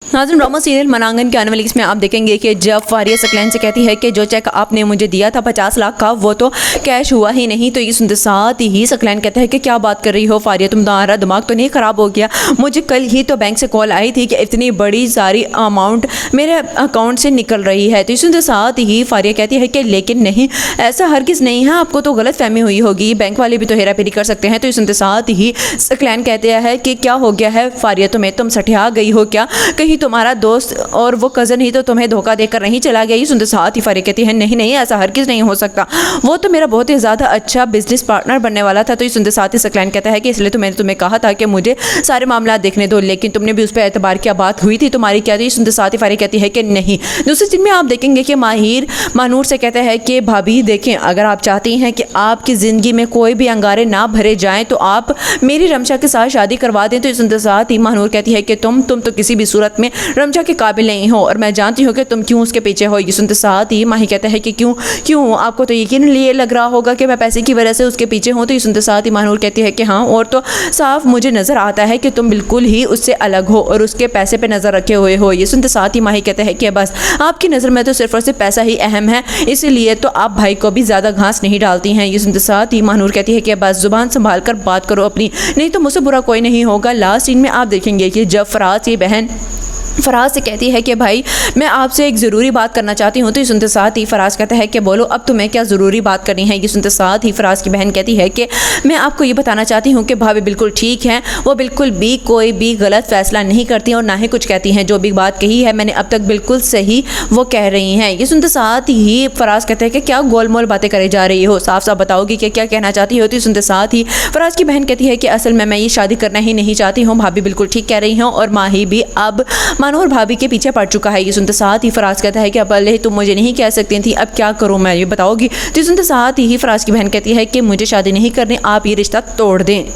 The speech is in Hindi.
नाज़रीन, ड्रामा सीरियल मनांगन के आने वाली इसमें आप देखेंगे कि जब फारिया सकलैन से कहती है कि जो चेक आपने मुझे दिया था 50 लाख का वो तो कैश हुआ ही नहीं, तो ये सुनते साथ ही सकलैन कहता है कि क्या बात कर रही हो फारिया, तुम्हारा दिमाग तो नहीं ख़राब हो गया? मुझे कल ही तो बैंक से कॉल आई थी कि इतनी बड़ी सारी अमाउंट मेरे अकाउंट से निकल रही है। तो ये सुनते साथ ही फारिया कहती है कि लेकिन नहीं, ऐसा हरगिज़ नहीं है, आपको तो गलत फहमी हुई होगी, बैंक वाले भी तो हेरा फेरी कर सकते हैं। तो ये सुनते साथ ही सकलैन कहते हैं कि क्या हो गया है फारिया, तुम्हें तुम सठिया गई हो क्या? कहीं तुम्हारा दोस्त और वो कज़न ही तो तुम्हें धोखा देकर नहीं चला गया? ये सुनते साथ ही फारिया कहती है नहीं नहीं, ऐसा हरगिज़ नहीं हो सकता, वो तो मेरा बहुत ही ज़्यादा अच्छा बिजनेस पार्टनर बनने वाला था। तो ये सुनते साथ ही सकलैन कहता है कि इसलिए तो मैंने तुम्हें कहा था कि मुझे सारे मामला देखने दो, लेकिन तुमने भी उस पर एतबार किया, बात हुई थी तुम्हारी क्या? तो ये सुनते साथ ही फारिया कहती है कि नहीं। दूसरी चीज़ में आप देखेंगे कि माहिर मानूर से कहता है कि भाभी देखें, अगर आप चाहती हैं कि आपकी ज़िंदगी में कोई भी अंगारे ना भरे जाएँ तो आप मेरी रमशा के साथ शादी करवा दें। तो ये सुनते साथ ही मानूर कहती है कि तुम तो किसी भी सूरत में रमशा के काबिल नहीं हो और मैं जानती हूँ कि तुम क्यों उसके पीछे हो। ये सुनते साथ ही माही कहता है कि क्यों आपको तो यकीन लिए लग रहा होगा कि मैं पैसे की वजह से उसके पीछे हूँ। तो ये सुनते साथ ही मानूर कहती है कि हाँ, और तो साफ मुझे नज़र आता है कि तुम बिल्कुल ही उससे अलग हो और उसके पैसे पे नज़र रखे हुए हो। ये सुनते साथ ही माही कहता है कि बस आपकी नज़र में तो सिर्फ और सिर्फ पैसा ही अहम है, इसीलिए तो आप भाई को भी ज़्यादा घास नहीं डालती हैं। ये सुनते साथ ही मानूर कहती है कि बस ज़ुबान संभाल कर बात करो अपनी, नहीं तो मुझसे बुरा कोई नहीं होगा। लास्ट सीन में आप देखेंगे कि जब फराज की बहन फराज से कहती है कि भाई मैं आपसे एक ज़रूरी बात करना चाहती हूँ। तो ये सुनते साथ ही फराज कहता है कि बोलो अब तुम्हें क्या ज़रूरी बात करनी है? ये सुनते साथ ही फराज की बहन कहती है कि मैं आपको ये बताना चाहती हूँ कि भाभी बिल्कुल ठीक हैं, वो बिल्कुल भी कोई भी गलत फैसला नहीं करती और ना ही कुछ कहती हैं, जो भी बात कही है मैंने अब तक बिल्कुल सही वो कह रही हैं। ये सुनते साथ ही फराज कहते हैं कि क्या गोलमोल बातें करे जा रही हो, साफ साफ बताओगी कि क्या कहना चाहती हो? तो ये सुनते साथ ही फराज की बहन कहती है कि असल में मैं ये शादी करना ही नहीं चाहती हूँ, भाभी बिल्कुल ठीक कह रही हूँ और माही भी अब मानूर भाभी के पीछे पड़ चुका है। ये सुनते साथ ही फराज कहता है कि अब पहले तुम मुझे नहीं कह सकती थी, अब क्या करूं मैं, ये बताओगी? तो ये सुनते साथ ही फराज की बहन कहती है कि मुझे शादी नहीं करनी, आप ये रिश्ता तोड़ दें।